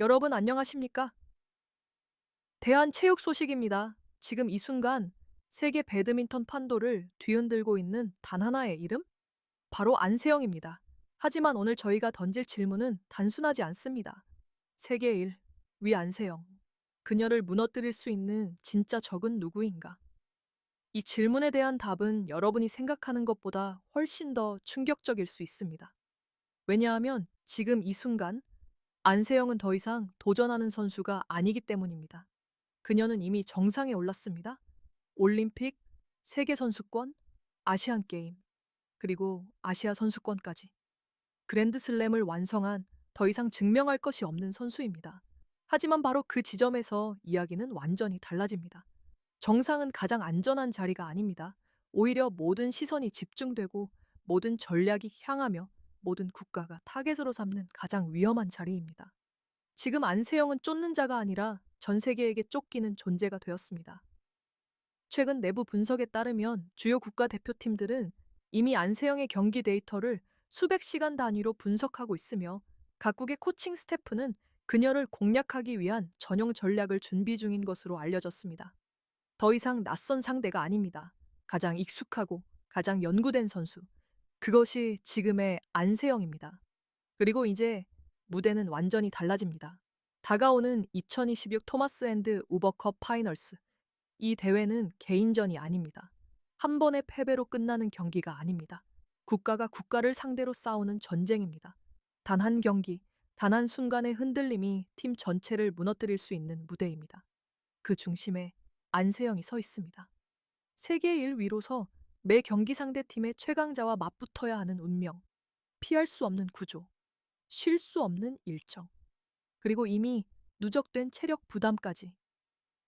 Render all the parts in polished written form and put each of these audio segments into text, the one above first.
여러분 안녕하십니까? 대한체육 소식입니다. 지금 이 순간 세계 배드민턴 판도를 뒤흔들고 있는 단 하나의 이름? 바로 안세영입니다. 하지만 오늘 저희가 던질 질문은 단순하지 않습니다. 세계 1, 위 안세영. 그녀를 무너뜨릴 수 있는 진짜 적은 누구인가? 이 질문에 대한 답은 여러분이 생각하는 것보다 훨씬 더 충격적일 수 있습니다. 왜냐하면 지금 이 순간 안세영은 더 이상 도전하는 선수가 아니기 때문입니다. 그녀는 이미 정상에 올랐습니다. 올림픽, 세계선수권, 아시안게임, 그리고 아시아 선수권까지. 그랜드슬램을 완성한 더 이상 증명할 것이 없는 선수입니다. 하지만 바로 그 지점에서 이야기는 완전히 달라집니다. 정상은 가장 안전한 자리가 아닙니다. 오히려 모든 시선이 집중되고 모든 전략이 향하며 모든 국가가 타겟으로 삼는 가장 위험한 자리입니다. 지금 안세영은 쫓는 자가 아니라 전 세계에게 쫓기는 존재가 되었습니다. 최근 내부 분석에 따르면 주요 국가대표팀들은 이미 안세영의 경기 데이터를 수백 시간 단위로 분석하고 있으며 각국의 코칭 스태프는 그녀를 공략하기 위한 전용 전략을 준비 중인 것으로 알려졌습니다. 더 이상 낯선 상대가 아닙니다. 가장 익숙하고 가장 연구된 선수. 그것이 지금의 안세영입니다. 그리고 이제 무대는 완전히 달라집니다. 다가오는 2026 토마스 앤드 우버컵 파이널스. 이 대회는 개인전이 아닙니다. 한 번의 패배로 끝나는 경기가 아닙니다. 국가가 국가를 상대로 싸우는 전쟁입니다. 단 한 경기, 단 한 순간의 흔들림이 팀 전체를 무너뜨릴 수 있는 무대입니다. 그 중심에 안세영이 서 있습니다. 세계 1위로서 매 경기 상대팀의 최강자와 맞붙어야 하는 운명, 피할 수 없는 구조, 쉴 수 없는 일정, 그리고 이미 누적된 체력 부담까지.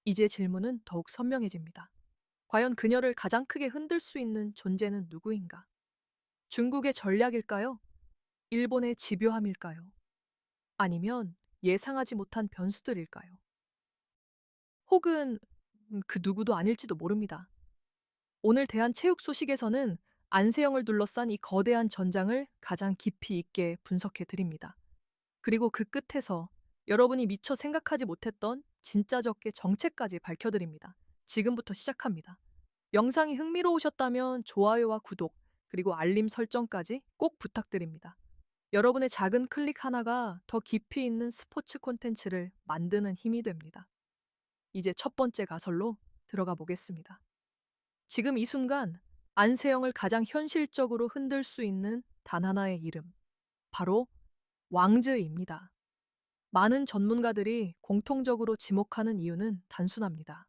이제 질문은 더욱 선명해집니다. 과연 그녀를 가장 크게 흔들 수 있는 존재는 누구인가? 중국의 전략일까요? 일본의 집요함일까요? 아니면 예상하지 못한 변수들일까요? 혹은 그 누구도 아닐지도 모릅니다. 오늘 대한체육 소식에서는 안세영을 둘러싼 이 거대한 전장을 가장 깊이 있게 분석해 드립니다. 그리고 그 끝에서 여러분이 미처 생각하지 못했던 진짜적의 정체까지 밝혀드립니다. 지금부터 시작합니다. 영상이 흥미로우셨다면 좋아요와 구독, 그리고 알림 설정까지 꼭 부탁드립니다. 여러분의 작은 클릭 하나가 더 깊이 있는 스포츠 콘텐츠를 만드는 힘이 됩니다. 이제 첫 번째 가설로 들어가 보겠습니다. 지금 이 순간 안세영을 가장 현실적으로 흔들 수 있는 단 하나의 이름, 바로 왕즈입니다. 많은 전문가들이 공통적으로 지목하는 이유는 단순합니다.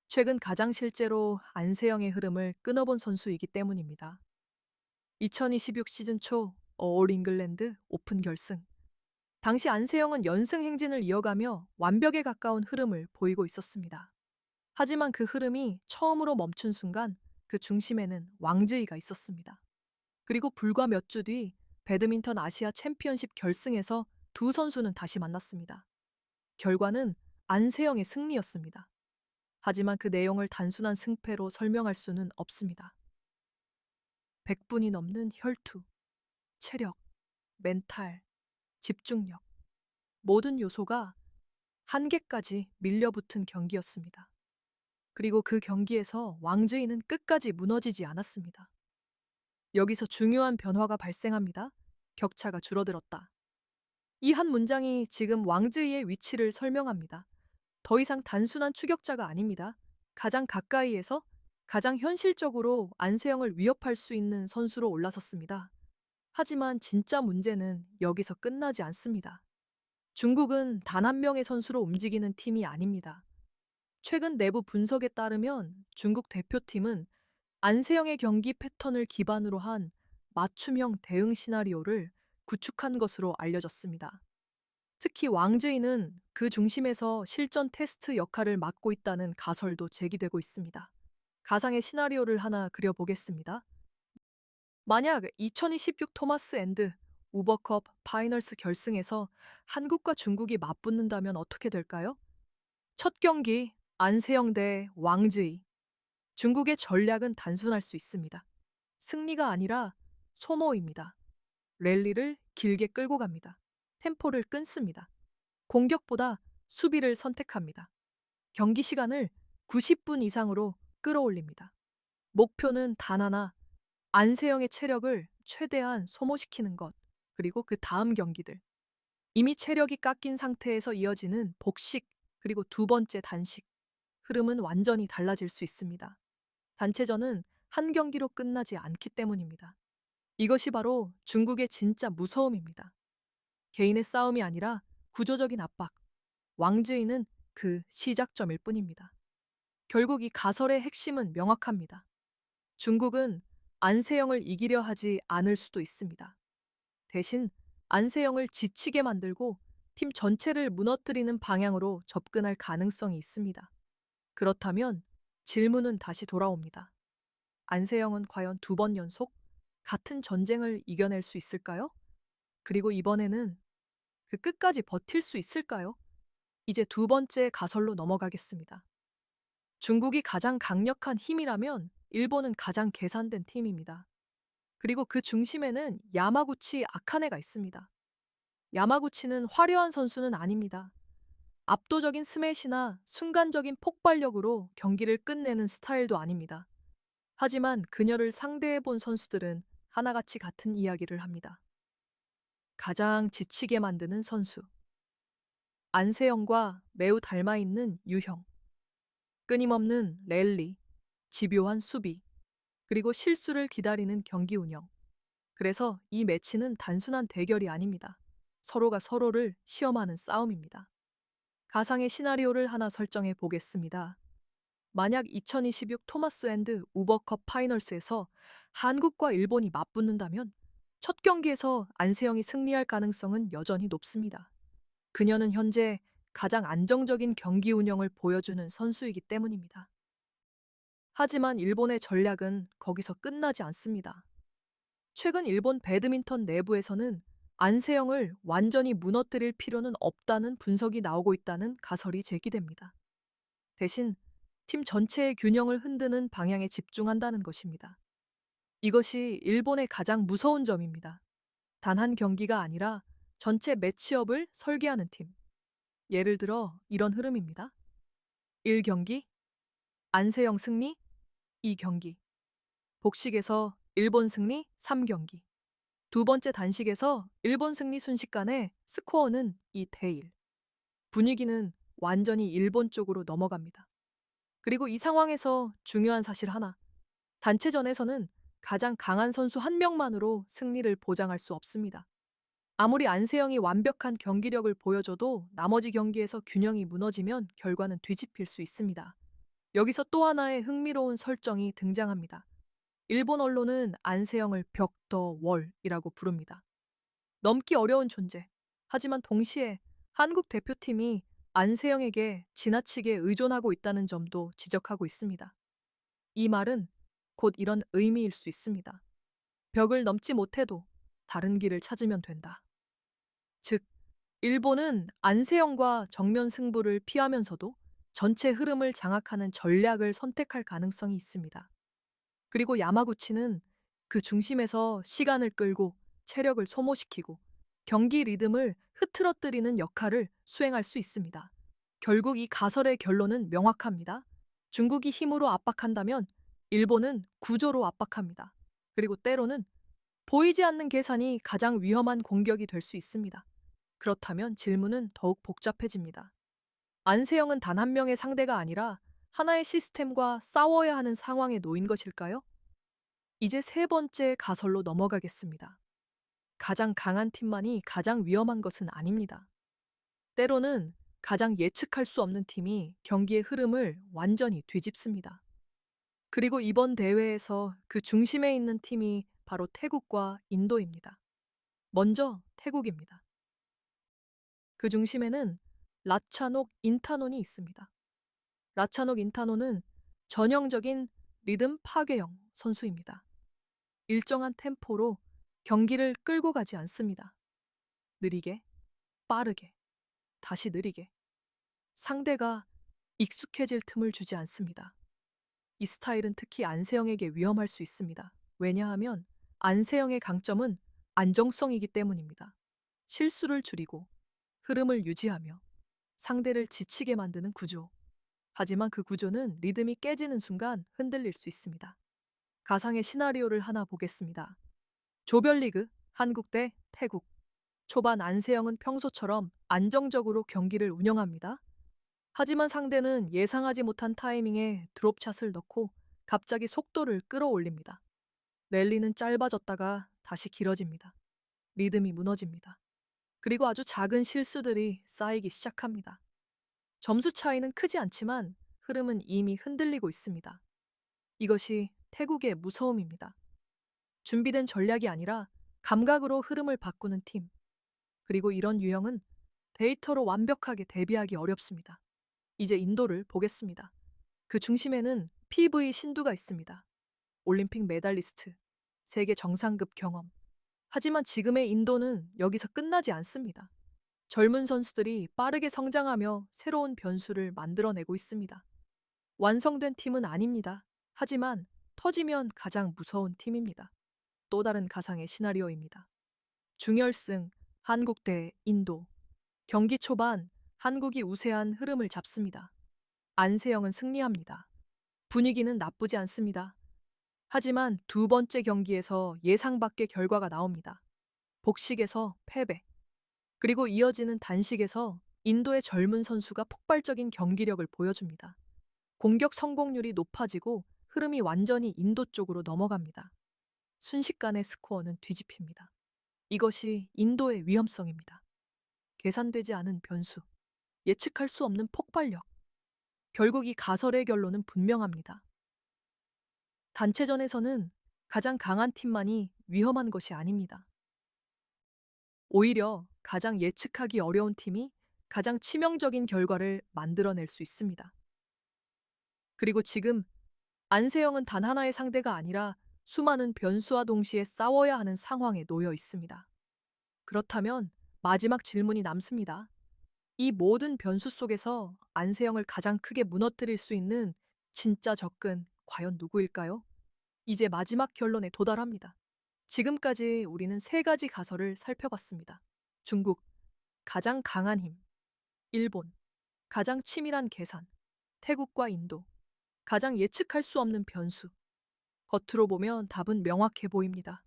최근 가장 실제로 안세영의 흐름을 끊어본 선수이기 때문입니다. 2026 시즌 초 올 잉글랜드 오픈 결승. 당시 안세영은 연승 행진을 이어가며 완벽에 가까운 흐름을 보이고 있었습니다. 하지만 그 흐름이 처음으로 멈춘 순간 그 중심에는 왕즈이가 있었습니다. 그리고 불과 몇 주 뒤 배드민턴 아시아 챔피언십 결승에서 두 선수는 다시 만났습니다. 결과는 안세영의 승리였습니다. 하지만 그 내용을 단순한 승패로 설명할 수는 없습니다. 100분이 넘는 혈투, 체력, 멘탈, 집중력, 모든 요소가 한계까지 밀려붙은 경기였습니다. 그리고 그 경기에서 왕즈이는 끝까지 무너지지 않았습니다. 여기서 중요한 변화가 발생합니다. 격차가 줄어들었다. 이 한 문장이 지금 왕즈이의 위치를 설명합니다. 더 이상 단순한 추격자가 아닙니다. 가장 가까이에서 가장 현실적으로 안세영을 위협할 수 있는 선수로 올라섰습니다. 하지만 진짜 문제는 여기서 끝나지 않습니다. 중국은 단 한 명의 선수로 움직이는 팀이 아닙니다. 최근 내부 분석에 따르면 중국 대표팀은 안세영의 경기 패턴을 기반으로 한 맞춤형 대응 시나리오를 구축한 것으로 알려졌습니다. 특히 왕즈이는 그 중심에서 실전 테스트 역할을 맡고 있다는 가설도 제기되고 있습니다. 가상의 시나리오를 하나 그려보겠습니다. 만약 2026 토마스 앤드 우버컵 파이널스 결승에서 한국과 중국이 맞붙는다면 어떻게 될까요? 첫 경기 안세영 대 왕즈이. 중국의 전략은 단순할 수 있습니다. 승리가 아니라 소모입니다. 랠리를 길게 끌고 갑니다. 템포를 끊습니다. 공격보다 수비를 선택합니다. 경기 시간을 90분 이상으로 끌어올립니다. 목표는 단 하나, 안세영의 체력을 최대한 소모시키는 것, 그리고 그 다음 경기들. 이미 체력이 깎인 상태에서 이어지는 복식, 그리고 두 번째 단식. 흐름은 완전히 달라질 수 있습니다. 단체전은 한 경기로 끝나지 않기 때문입니다. 이것이 바로 중국의 진짜 무서움입니다. 개인의 싸움이 아니라 구조적인 압박. 왕즈이는 그 시작점일 뿐입니다. 결국 이 가설의 핵심은 명확합니다. 중국은 안세영을 이기려 하지 않을 수도 있습니다. 대신 안세영을 지치게 만들고 팀 전체를 무너뜨리는 방향으로 접근할 가능성이 있습니다. 그렇다면 질문은 다시 돌아옵니다. 안세영은 과연 두 번 연속 같은 전쟁을 이겨낼 수 있을까요? 그리고 이번에는 그 끝까지 버틸 수 있을까요? 이제 두 번째 가설로 넘어가겠습니다. 중국이 가장 강력한 힘이라면 일본은 가장 계산된 팀입니다. 그리고 그 중심에는 야마구치 아카네가 있습니다. 야마구치는 화려한 선수는 아닙니다. 압도적인 스매시나 순간적인 폭발력으로 경기를 끝내는 스타일도 아닙니다. 하지만 그녀를 상대해 본 선수들은 하나같이 같은 이야기를 합니다. 가장 지치게 만드는 선수. 안세영과 매우 닮아 있는 유형. 끊임없는 랠리, 집요한 수비, 그리고 실수를 기다리는 경기 운영. 그래서 이 매치는 단순한 대결이 아닙니다. 서로가 서로를 시험하는 싸움입니다. 가상의 시나리오를 하나 설정해 보겠습니다. 만약 2026 토마스 앤드 우버컵 파이널스에서 한국과 일본이 맞붙는다면 첫 경기에서 안세영이 승리할 가능성은 여전히 높습니다. 그녀는 현재 가장 안정적인 경기 운영을 보여주는 선수이기 때문입니다. 하지만 일본의 전략은 거기서 끝나지 않습니다. 최근 일본 배드민턴 내부에서는 안세영을 완전히 무너뜨릴 필요는 없다는 분석이 나오고 있다는 가설이 제기됩니다. 대신 팀 전체의 균형을 흔드는 방향에 집중한다는 것입니다. 이것이 일본의 가장 무서운 점입니다. 단 한 경기가 아니라 전체 매치업을 설계하는 팀. 예를 들어 이런 흐름입니다. 1경기, 안세영 승리, 2경기. 복식에서 일본 승리 3경기. 두 번째 단식에서 일본 승리 순식간에 스코어는 2대1. 분위기는 완전히 일본 쪽으로 넘어갑니다. 그리고 이 상황에서 중요한 사실 하나. 단체전에서는 가장 강한 선수 한 명만으로 승리를 보장할 수 없습니다. 아무리 안세영이 완벽한 경기력을 보여줘도 나머지 경기에서 균형이 무너지면 결과는 뒤집힐 수 있습니다. 여기서 또 하나의 흥미로운 설정이 등장합니다. 일본 언론은 안세영을 벽더월이라고 부릅니다. 넘기 어려운 존재. 하지만 동시에 한국 대표팀이 안세영에게 지나치게 의존하고 있다는 점도 지적하고 있습니다. 이 말은 곧 이런 의미일 수 있습니다. 벽을 넘지 못해도 다른 길을 찾으면 된다. 즉, 일본은 안세영과 정면 승부를 피하면서도 전체 흐름을 장악하는 전략을 선택할 가능성이 있습니다. 그리고 야마구치는 그 중심에서 시간을 끌고 체력을 소모시키고 경기 리듬을 흐트러뜨리는 역할을 수행할 수 있습니다. 결국 이 가설의 결론은 명확합니다. 중국이 힘으로 압박한다면 일본은 구조로 압박합니다. 그리고 때로는 보이지 않는 계산이 가장 위험한 공격이 될 수 있습니다. 그렇다면 질문은 더욱 복잡해집니다. 안세영은 단 한 명의 상대가 아니라 하나의 시스템과 싸워야 하는 상황에 놓인 것일까요? 이제 세 번째 가설로 넘어가겠습니다. 가장 강한 팀만이 가장 위험한 것은 아닙니다. 때로는 가장 예측할 수 없는 팀이 경기의 흐름을 완전히 뒤집습니다. 그리고 이번 대회에서 그 중심에 있는 팀이 바로 태국과 인도입니다. 먼저 태국입니다. 그 중심에는 라차녹 인타논이 있습니다. 라차녹 인타논은 전형적인 리듬 파괴형 선수입니다. 일정한 템포로 경기를 끌고 가지 않습니다. 느리게, 빠르게, 다시 느리게. 상대가 익숙해질 틈을 주지 않습니다. 이 스타일은 특히 안세영에게 위험할 수 있습니다. 왜냐하면 안세영의 강점은 안정성이기 때문입니다. 실수를 줄이고 흐름을 유지하며 상대를 지치게 만드는 구조. 하지만 그 구조는 리듬이 깨지는 순간 흔들릴 수 있습니다. 가상의 시나리오를 하나 보겠습니다. 조별리그, 한국 대 태국. 초반 안세영은 평소처럼 안정적으로 경기를 운영합니다. 하지만 상대는 예상하지 못한 타이밍에 드롭샷을 넣고 갑자기 속도를 끌어올립니다. 랠리는 짧아졌다가 다시 길어집니다. 리듬이 무너집니다. 그리고 아주 작은 실수들이 쌓이기 시작합니다. 점수 차이는 크지 않지만 흐름은 이미 흔들리고 있습니다. 이것이 태국의 무서움입니다. 준비된 전략이 아니라 감각으로 흐름을 바꾸는 팀. 그리고 이런 유형은 데이터로 완벽하게 대비하기 어렵습니다. 이제 인도를 보겠습니다. 그 중심에는 PV 신두가 있습니다. 올림픽 메달리스트, 세계 정상급 경험. 하지만 지금의 인도는 여기서 끝나지 않습니다. 젊은 선수들이 빠르게 성장하며 새로운 변수를 만들어내고 있습니다. 완성된 팀은 아닙니다. 하지만 터지면 가장 무서운 팀입니다. 또 다른 가상의 시나리오입니다. 중결승, 한국 대 인도. 경기 초반, 한국이 우세한 흐름을 잡습니다. 안세영은 승리합니다. 분위기는 나쁘지 않습니다. 하지만 두 번째 경기에서 예상 밖의 결과가 나옵니다. 복식에서 패배. 그리고 이어지는 단식에서 인도의 젊은 선수가 폭발적인 경기력을 보여줍니다. 공격 성공률이 높아지고 흐름이 완전히 인도 쪽으로 넘어갑니다. 순식간에 스코어는 뒤집힙니다. 이것이 인도의 위험성입니다. 계산되지 않은 변수, 예측할 수 없는 폭발력. 결국 이 가설의 결론은 분명합니다. 단체전에서는 가장 강한 팀만이 위험한 것이 아닙니다. 오히려 가장 예측하기 어려운 팀이 가장 치명적인 결과를 만들어낼 수 있습니다. 그리고 지금 안세영은 단 하나의 상대가 아니라 수많은 변수와 동시에 싸워야 하는 상황에 놓여 있습니다. 그렇다면 마지막 질문이 남습니다. 이 모든 변수 속에서 안세영을 가장 크게 무너뜨릴 수 있는 진짜 적은 과연 누구일까요? 이제 마지막 결론에 도달합니다. 지금까지 우리는 세 가지 가설을 살펴봤습니다. 중국, 가장 강한 힘. 일본, 가장 치밀한 계산. 태국과 인도, 가장 예측할 수 없는 변수. 겉으로 보면 답은 명확해 보입니다.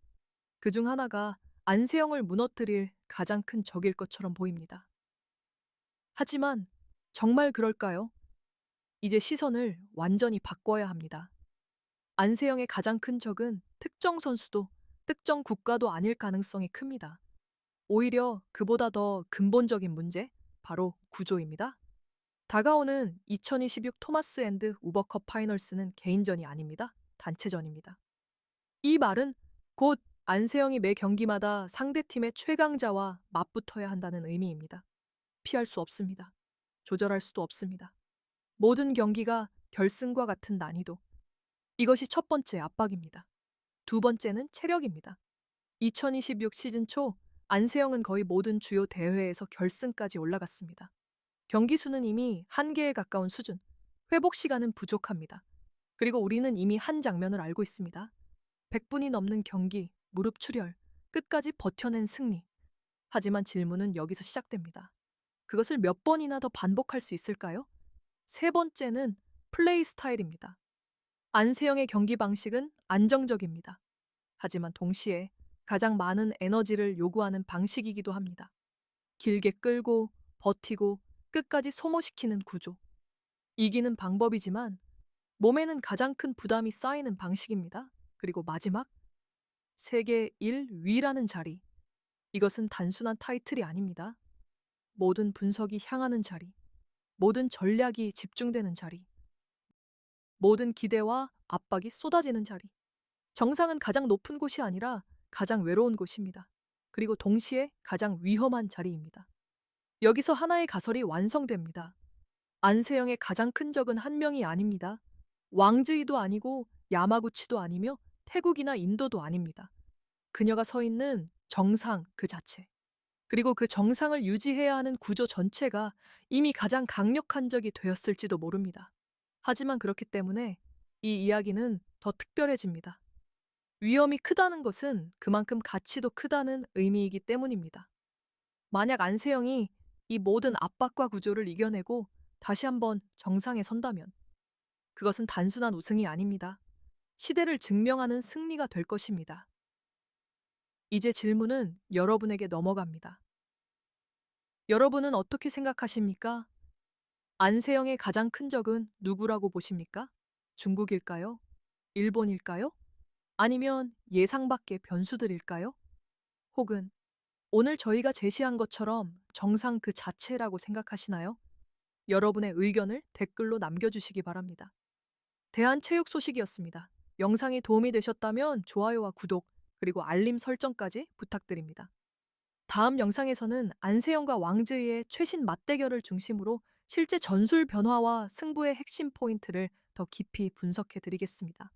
그중 하나가 안세영을 무너뜨릴 가장 큰 적일 것처럼 보입니다. 하지만 정말 그럴까요? 이제 시선을 완전히 바꿔야 합니다. 안세영의 가장 큰 적은 특정 선수도 특정 국가도 아닐 가능성이 큽니다. 오히려 그보다 더 근본적인 문제, 바로 구조입니다. 다가오는 2026 토마스 앤드 우버컵 파이널스는 개인전이 아닙니다. 단체전입니다. 이 말은 곧 안세영이 매 경기마다 상대팀의 최강자와 맞붙어야 한다는 의미입니다. 피할 수 없습니다. 조절할 수도 없습니다. 모든 경기가 결승과 같은 난이도. 이것이 첫 번째 압박입니다. 두 번째는 체력입니다. 2026 시즌 초 안세영은 거의 모든 주요 대회에서 결승까지 올라갔습니다. 경기 수는 이미 한계에 가까운 수준, 회복 시간은 부족합니다. 그리고 우리는 이미 한 장면을 알고 있습니다. 100분이 넘는 경기, 무릎 출혈, 끝까지 버텨낸 승리. 하지만 질문은 여기서 시작됩니다. 그것을 몇 번이나 더 반복할 수 있을까요? 세 번째는 플레이 스타일입니다. 안세영의 경기 방식은 안정적입니다. 하지만 동시에 가장 많은 에너지를 요구하는 방식이기도 합니다. 길게 끌고, 버티고, 끝까지 소모시키는 구조. 이기는 방법이지만 몸에는 가장 큰 부담이 쌓이는 방식입니다. 그리고 마지막, 세계 1위라는 자리. 이것은 단순한 타이틀이 아닙니다. 모든 분석이 향하는 자리, 모든 전략이 집중되는 자리, 모든 기대와 압박이 쏟아지는 자리. 정상은 가장 높은 곳이 아니라 가장 외로운 곳입니다. 그리고 동시에 가장 위험한 자리입니다. 여기서 하나의 가설이 완성됩니다. 안세영의 가장 큰 적은 한 명이 아닙니다. 왕즈이도 아니고 야마구치도 아니며 태국이나 인도도 아닙니다. 그녀가 서 있는 정상 그 자체. 그리고 그 정상을 유지해야 하는 구조 전체가 이미 가장 강력한 적이 되었을지도 모릅니다. 하지만 그렇기 때문에 이 이야기는 더 특별해집니다. 위험이 크다는 것은 그만큼 가치도 크다는 의미이기 때문입니다. 만약 안세영이 이 모든 압박과 구조를 이겨내고 다시 한번 정상에 선다면 그것은 단순한 우승이 아닙니다. 시대를 증명하는 승리가 될 것입니다. 이제 질문은 여러분에게 넘어갑니다. 여러분은 어떻게 생각하십니까? 안세영의 가장 큰 적은 누구라고 보십니까? 중국일까요? 일본일까요? 아니면 예상 밖의 변수들일까요? 혹은 오늘 저희가 제시한 것처럼 정상 그 자체라고 생각하시나요? 여러분의 의견을 댓글로 남겨주시기 바랍니다. 대한체육 소식이었습니다. 영상이 도움이 되셨다면 좋아요와 구독, 그리고 알림 설정까지 부탁드립니다. 다음 영상에서는 안세영과 왕즈이의 최신 맞대결을 중심으로 실제 전술 변화와 승부의 핵심 포인트를 더 깊이 분석해 드리겠습니다.